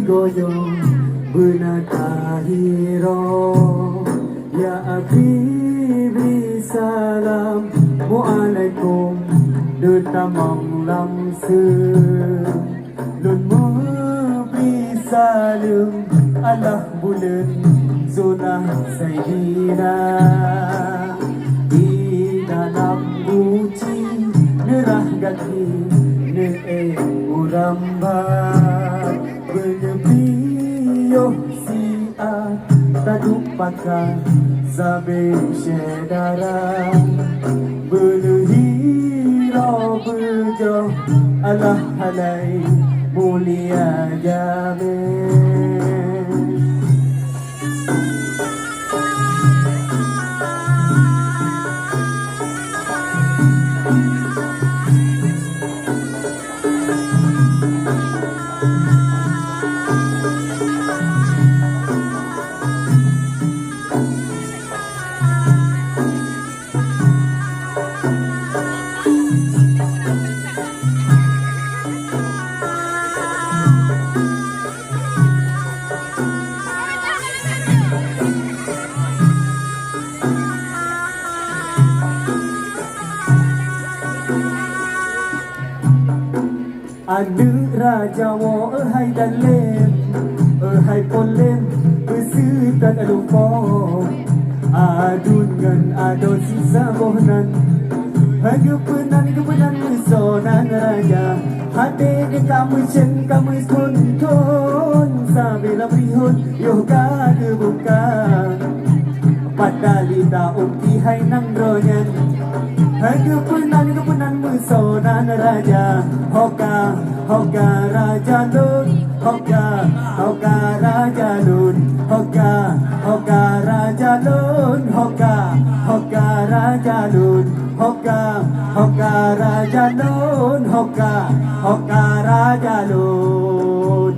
goyo benatahiro ya akhi salam mualaikum detamang lamse lun salam Allah bulan zona sayyidina di dalam buci nerah gati ne uramba benebi yo sia taduk pakar zabe syedara berhiro berjo Allah halai mulia jamin. Ada raja wo hai dalem hai polem bersetan lupa adun gan adon sisa bohnan hanya kepenan sonan raja hade de kamu chen kamu ton sabila prihun yoga de buka padalita umki hai nang royan hanya kepenan sonan raja hoka raja lun hoka raja lun hoka raja lun hoka raja lun hoka raja lun hoka raja lun.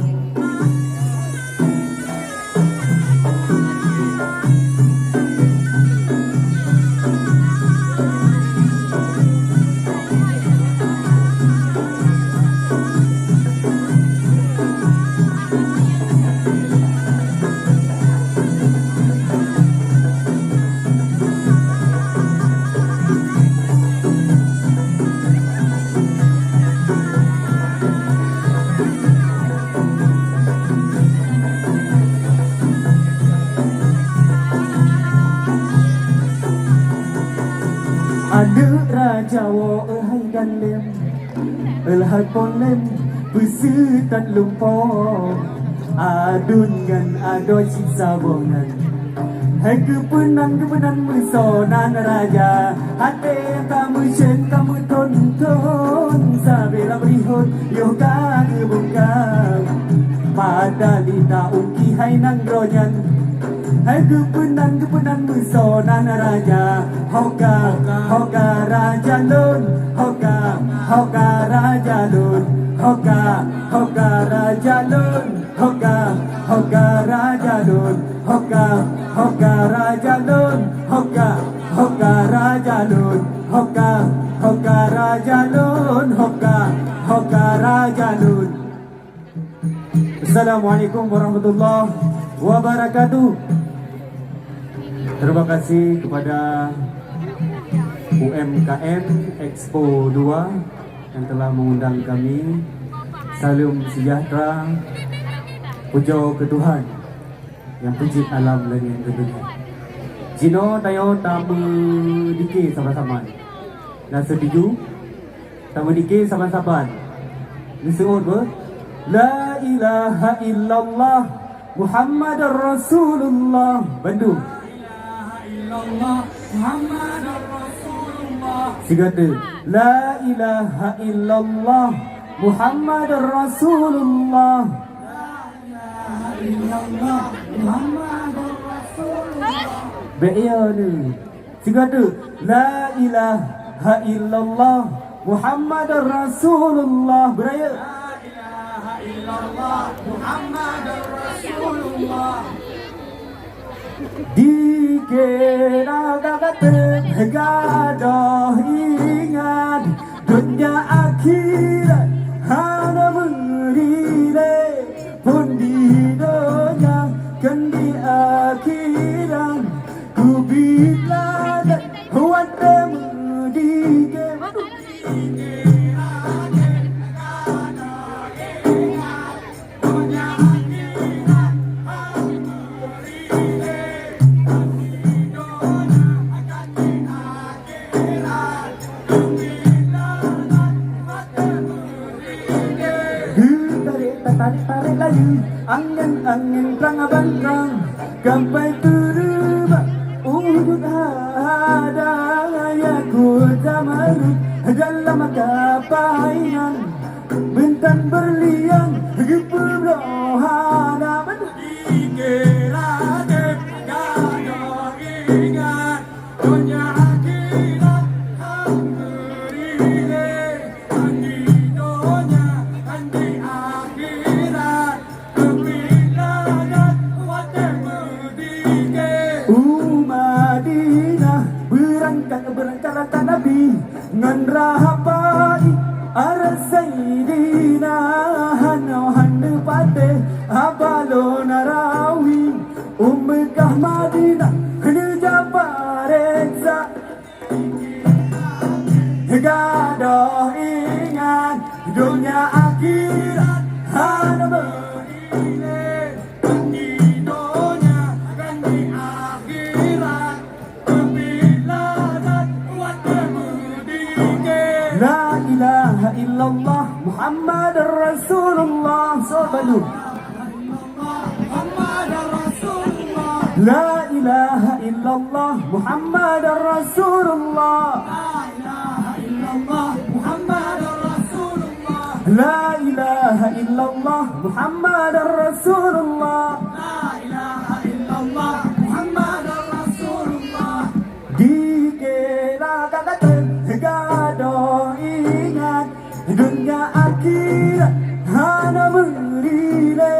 Ada raja wo hai dalem hai polem bersetan lupa adun gan adoi sisa bonan hai kepenan mesonan raja hati kamu chen kamu ton sabela berihun yoga kebuka padalita uki hai nang royan hai kepenan mesonan raja hoka raja lun hoka raja lun hoka raja lun hoka raja lun hoka raja lun hoka raja lun hoka raja lun hoka raja lun. Assalamualaikum warahmatullahi wabarakatuh. Terima kasih kepada UMKM Expo 2 yang telah mengundang kami. Salam sejahtera, puja ke Tuhan yang pencipta alam langit dan dunia. Jino tayo tamu dikir sama-sama. Nasa setuju? Tamu dikir sama-sama. Disebut ber? La ilaha illallah Muhammadar Rasulullah. Bandung. Muhammad Rasulullah. Sigata La ilaha illallah Muhammad Rasulullah. La ilaha illallah Muhammad Rasulullah. Beya ni. Sigata La ilaha illallah Muhammad Rasulullah. Beraya La ilaha illallah Muhammad Rasulullah. Dikira kata gadah ingat dunia akhirat hana mengirai pun di angin terang bangkang sampai turun wujud hadayaku tamarut dalam kapaian bintang berlian geberlohana dikirate kado ingat dunia akhirat anggerile andi dunia andi akhirat kebilangan wate merdike Madinah berangkat Nabi ngan rahapai Ara Sayyidina Hanohan Pate Abalo Narawi Ummekah Madinah Nejabareksa Gadoh ingat dunia akhirat Hana berile Ganti dunia ganti akhirat Kebilangan wate merdike La ilaha illallah Muhammad Rasulullah Sobalu La ilaha illallah Muhammad Rasulullah La ilaha illallah Muhammad Rasulullah Dikira katakan gadoh ingat dunia akhirat hana merile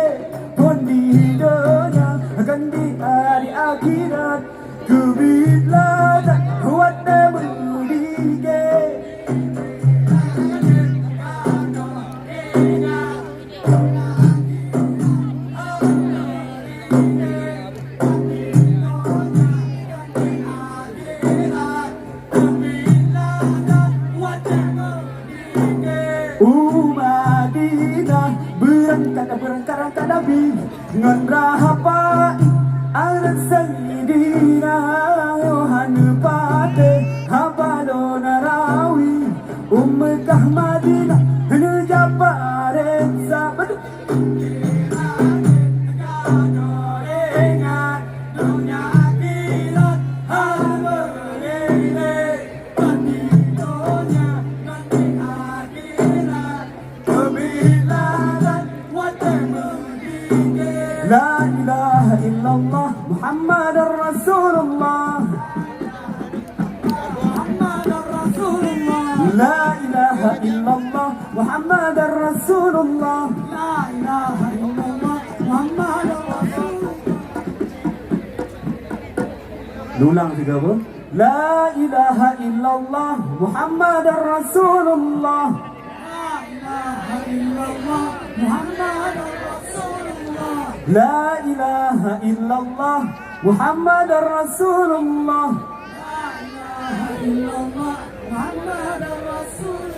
pun di dunia akan di hari akhirat kubila tak kuat merdike Madinah berangkat Nabi ngan rahapai Ara Sayyidina Yohan Pate Habalo Narawi Ummekah Madinah Nejabareksa ingat dunia akhirat Hamerile ganti dunia ganti akhirat Kebilangan wate merdike La ilaha illallah Muhammad Rasulullah La ilaha illallah Muhammad Rasulullah La ilaha illallah Muhammad Rasulullah Lulang tiga apa? La ilaha illallah Muhammad Rasulullah La ilaha illallah Muhammad Rasulullah La ilaha illallah Muhammad Rasulullah La ilaha illallah Muhammad Rasulullah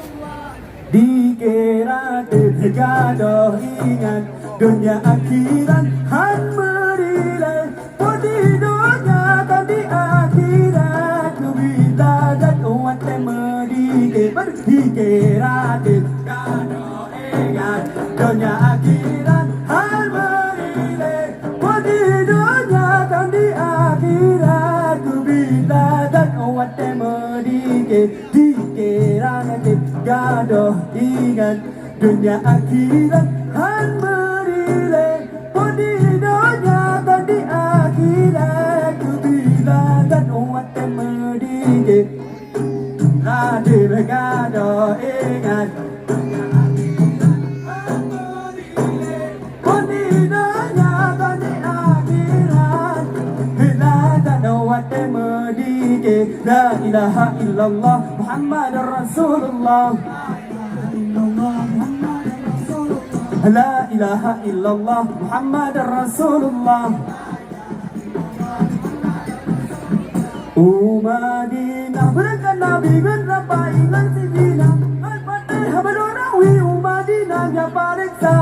Dikira gadoh ingat dunia akhirat han merile pun di dunia kan di akhirat kubila dan umat merdike Dikira gadoh ingat dunia akhirat han merile pun di dunia kan di akhirat kubila dan umat merdike Dikira gadoh ingat dunia akhirat han merile pun di dunia kan di akhirat kubila dan umat merdike Hadir gadoh ingat dunia akhirat han merile pun di dunia kan di akhirat kubila dan umat merdike La ilaha illallah Muhammad Rasulullah La ilaha illallah Muhammad Rasulullah Madinah berangkat Nabi berapa ingat Sayyidina Al-Fatih Habalorawi Madinah nya pariksa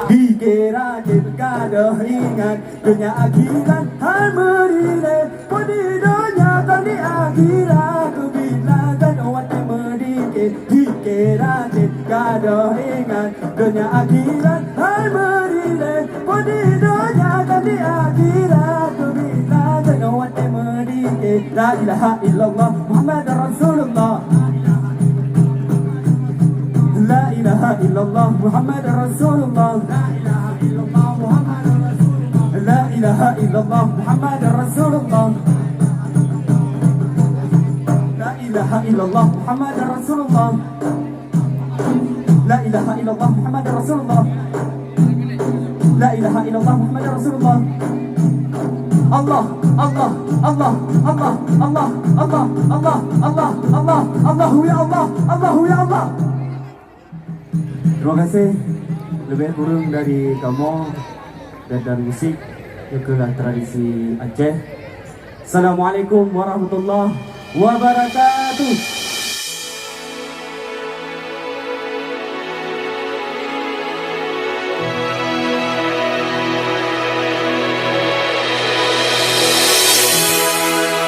Dikira gadoh ingat dunia akhirat han merile pun di dunia kan di akhirat kubila dan umat merdike Dikira Gaduh ingat dunia akhirat hai merile pun di dunia dan di akhirat tu bila jangan merdeka. La ilaha illallah Muhammad Rasulullah. La ilaha illallah Muhammad Rasulullah. La ilaha illallah Muhammad Rasulullah. La ilaha illallah Muhammad Rasulullah. La ilaha illallah Muhammad Rasulullah. La ilaha illallah Muhammad Rasulullah. Allah Allah Allah Allah Allah Allah Allah Allah Allah Allahu ya Allah Allahu ya Allah. Terima kasih lebih kurang dari kamu dan dari musik itulah tradisi Aceh. Assalamualaikum warahmatullahi wabarakatuh.